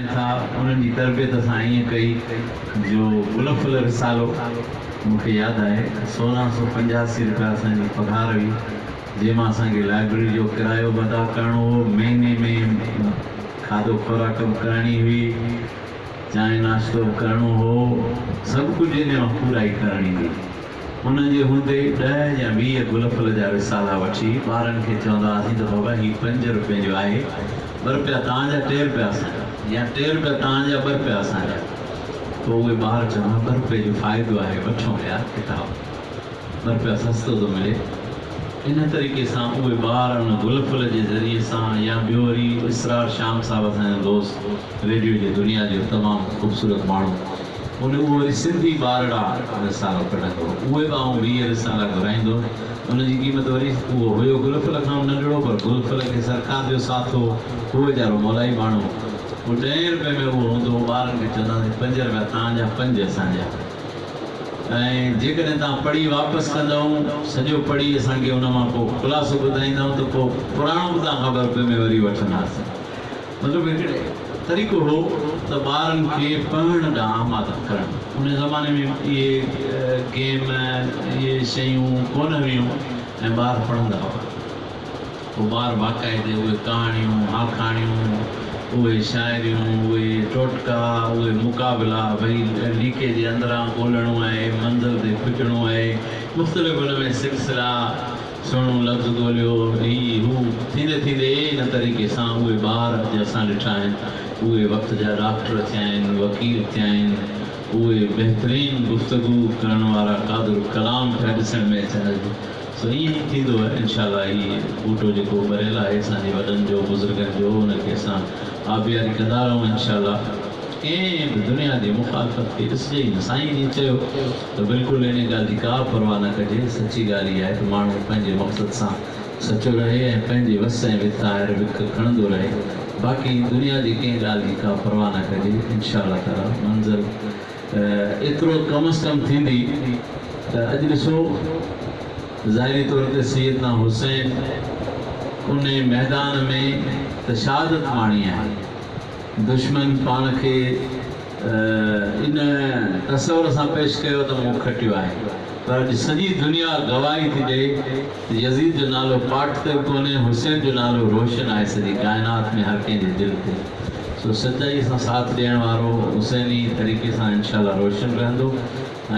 था उन्हनि जी तरबियत असां ईअं कई जो गुलफुल रिसालो मूंखे यादि आहे 1685 रुपया असांजी पघार हुई जंहिंमां असांखे लाइब्रेरी जो किरायो बि अदा करिणो हो महीने में खाधो खुराक बि करणी हुई चांहि नाश्तो बि करिणो हो सभु कुझु इन मां पूराई करणी हुई उनजे हूंदे 10 या 20 गुलफुल जा रिसाला वठी ॿारनि खे चवंदा हुआसीं त बाबा हीउ 5 रुपए जो आहे 2 रुपया तव्हांजा 3 रुपया असांजा या 3 रुपया तव्हांजा 2 रुपया असांजा तो उहे ॿार चवंदा 2 रुपए जो फ़ाइदो आहे वठो पिया किताब 2 रुपया सस्तो थो मिले इन तरीक़े सां उहे ॿार उन गुलफुल जे ज़रिए सां या ॿियो वरी इसरार शाम साहिबु असांजो दोस्त रेडियो जी दुनिया जो तमामु ख़ूबसूरत माण्हू उहो वरी सिंधी ॿारड़ा रिसालो कढंदो उहे बि आउं 20 रिसाला घुराईंदो उनजी क़ीमत वरी उहो हुयो गुलफुल खां नंढड़ो पर गुलफुल खे सरकार जो साथ हो उहो वीचारो मोलाई माण्हू उहो 10 रुपए में उहो हूंदो ॿारनि खे चवंदासीं 5 रुपया तव्हांजा 5 असांजा ऐं जेकॾहिं तव्हां पढ़ी वापसि कंदव सॼो पढ़ी असांखे उन मां पोइ ख़ुलासो ॿुधाईंदव त पोइ पुराणो बि तव्हां खां 2 रुपए में वरी वठंदासीं मतिलबु हिकिड़े तरीक़ो हो त ॿारनि खे पढ़ण ॾांहुं आमाद करणु उन ज़माने में इहे गेम इहे शयूं कोन हुयूं ऐं ॿार पढ़ंदा हुआ पोइ ॿार बाक़ाइदे उहे कहाणियूं आखाणियूं उहे शाइरियूं उहे टोटका उहे मुक़ाबिला भई लीके जे अंदरां ॻोल्हणो आहे मंज़िल ते पुॼणो आहे मुख़्तलिफ़ हुन में सिलसिला सुहिणो लफ़्ज़ ॻोल्हियो ही हू थींदे थींदे इन तरीक़े सां उहे ॿार अॼु असां ॾिठा आहिनि उहे वक़्त जा डॉक्टर थिया आहिनि वकील थिया आहिनि उहे बहितरीनु गुफ़्तगू करण वारा क़ादिर कलाम पिया ॾिसण में अचनि सो ईअं ई थींदो आहे इनशाला हीउ ॿूटो जेको भरियल आहे असांजे वॾनि जो बुज़ुर्गनि जो उनखे असां आबियारी कंदा रहूं इनशाला कंहिं बि दुनिया जी मुखालफ़त खे ॾिसजे ई न साईं जी चयो त बिल्कुलु इन ॻाल्हि जी का परवाह न कजे सची ॻाल्हि इहा आहे त माण्हू पंहिंजे मक़सद सां सचो रहे ऐं पंहिंजे वस ऐं वित आहे विक खणंदो रहे बाक़ी दुनिया जी कंहिं ॻाल्हि जी का परवाह न कजे इनशाला ताला मंज़िल एतिरो कम अज़ कम थींदी त अॼु ॾिसो ज़ाहिरी तौर ते सैयदना हुसैन उन मैदान में त शहादत माणी आहे दुश्मन पाण खे इन तसवर सां पेश कयो त मूं खटियो आहे पर अॼु सॼी दुनिया गवाही थी ॾे यज़ीद जो नालो पाठ ते बि कोन्हे हुसैन जो नालो रोशन आहे सॼी काइनात में हर कंहिंजे दिलि ते सो सचाई सां साथ ॾियण वारो हुसैनी तरीक़े सां इनशाला रोशन रहंदो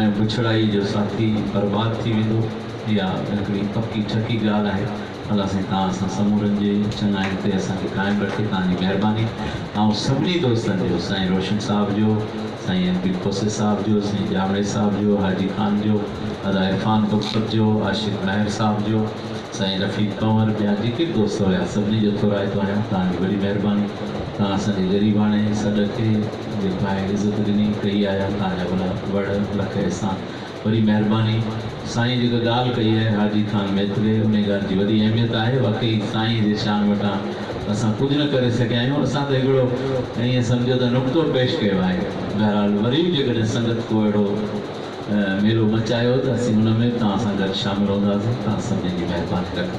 ऐं पुछड़ाई जो साथी बर्बाद थी वेंदो इहा हिकिड़ी पकी ठकी ॻाल्हि आहे अलाह साईं तव्हां असां समूरनि जे चङाई ते असांखे क़ाइमु रखे तव्हांजी महिरबानी ऐं सभिनी दोस्तनि जो साईं रोशन साहिब जो साईं एन पी खोसे साहिब जो साईं जामड़े साहिब जो हाजी खान जो अदा इरफान बुख़्शत जो आशिक़ नाहिर साहिब जो साईं रफ़ीक कंवर ॿिया जेके दोस्त हुया सभिनी जो थोराइतो आहियां तव्हांजी वॾी महिरबानी तव्हां असांजे ग़रीबाणे सॾ खे जेको आहे इज़त ॾिनी कई आया तव्हांजा भला वड़ लख अहसान वॾी महिरबानी साईं जेका ॻाल्हि कई आहे हाजी खान मैत्रे उन ॻाल्हि जी वॾी अहमियत आहे वाक़ई साईं जे शान वटां असां कुझु न करे सघिया आहियूं असां त हिकिड़ो ईअं सम्झो त नुक़्तो पेश कयो आहे बहरहाल वरी बि जेकॾहिं संगत को अहिड़ो मेलो मचायो त असीं हुन में तव्हां सां गॾु शामिलु हूंदासीं तव्हां सभिनी जी महिरबानी रखो